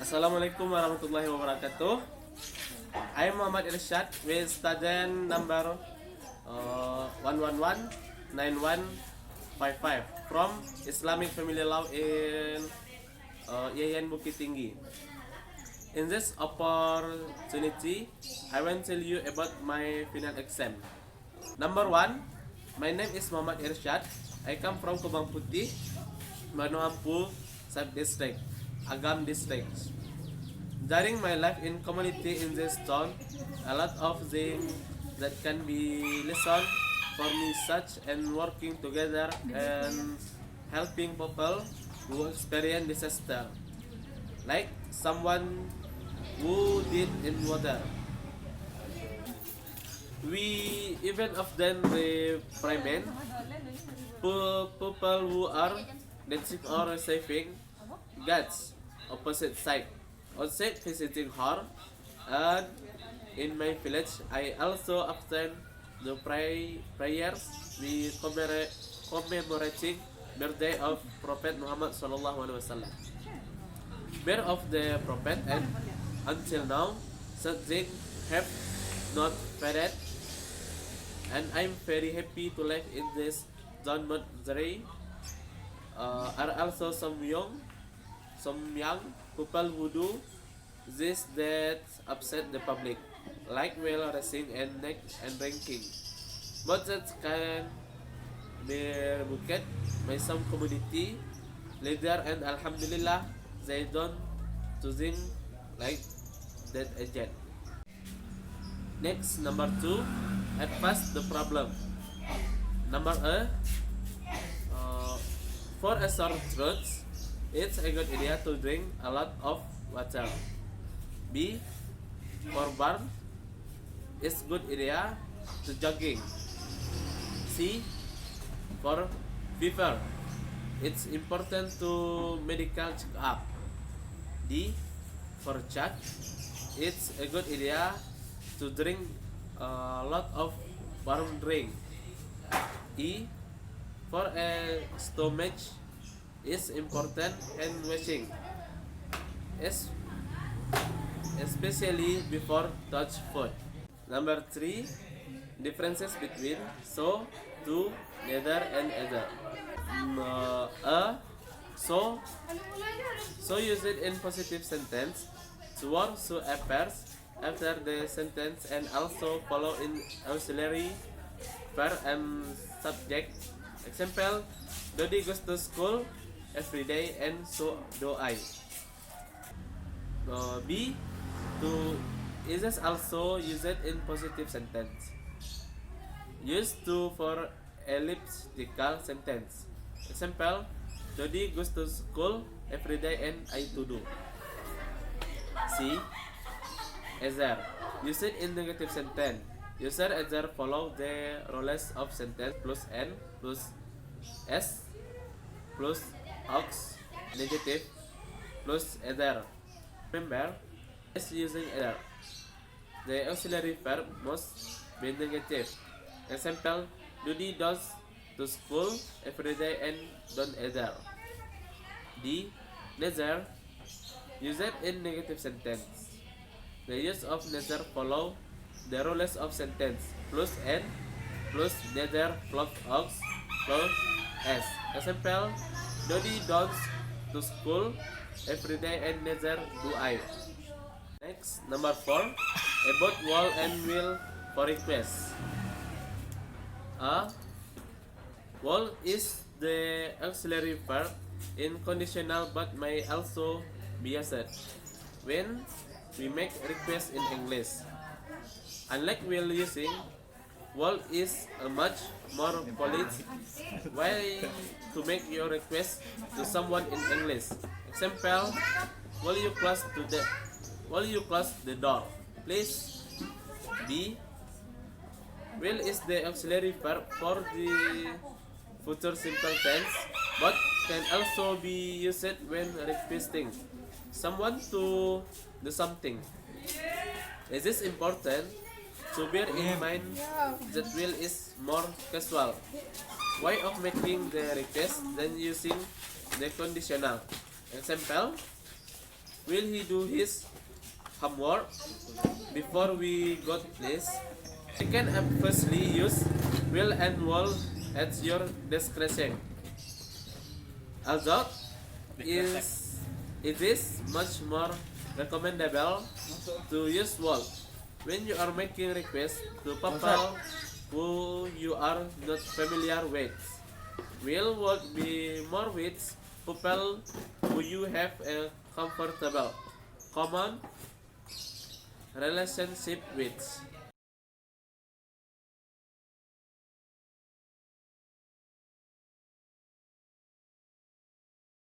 Assalamualaikum warahmatullahi wabarakatuh. I am Muhammad Irsyad with student number 1119155 from Islamic Family Law in Yayan Bukit Tinggi. In this opportunity, I want to tell you about my final exam. Number 1, my name is Muhammad Irsyad. I come from Kubang Putih, Banu Ampul, Sub-District, Agam District. During my life in community in this town, a lot of things that can be listened for me such and working together and helping people who experience disaster, like someone who did in water. We even often reprimand people who are dancing or saving God's opposite side, outside visiting her, and in my village I also often do prayers we commemorating birthday of Prophet Muhammad Sallallahu Alaihi Wasallam. Birth of the Prophet, and until now something have not faded, and I'm very happy to live in this John There are also some young people who do this that upset the public, like whale racing and neck and ranking. But that can be rebuked by some community leader, and alhamdulillah they don't to think like that agent. Next, number 2, advance the problem. Number A, for a sore throat, it's a good idea to drink a lot of water. B, for burn, it's good idea to jogging. C, for fever, it's important to medical check-up. D, for chat, it's a good idea to drink a lot of warm drink. E, for a stomach, it's important hand washing, especially before touch food. Number 3, differences between so, to, neither, and either. So use it in positive sentence. To or so appears after the sentence and also follow in auxiliary verb and subject. Example, Dodi goes to school every day and so do I. B, to is also used in positive sentence. Use to for elliptical sentence. Example, Dodi goes to school every day and I to do. C, either. Use it in negative sentence. User either follow the rules of sentence plus N plus S plus ox negative plus either. Remember, is using either. The auxiliary verb must be negative. Example, Dudi does to school every day and don't either. D, neither. Use it in negative sentence. The use of neither follow the rules of sentence plus N plus neither plus ox plus S. Example, Dodi goes to school every day and neither do I. Next, number 4, about wall and will for request. Wall is the auxiliary verb in conditional but may also be used when we make request in English. Unlike will using, wall is a much more polite way to make your request to someone in English. Example, will you close the door, please? B, will is the auxiliary verb for the future simple tense, but can also be used when requesting someone to do something. It is important to bear in mind that will is more casual way of making the request than using the conditional. Example, Will he do his homework before we got this? You can firstly use will and will at your discretion. Although it is much more recommendable to use will when you are making requests to people who you are not familiar with. Will would be more with people who you have a comfortable common relationship with.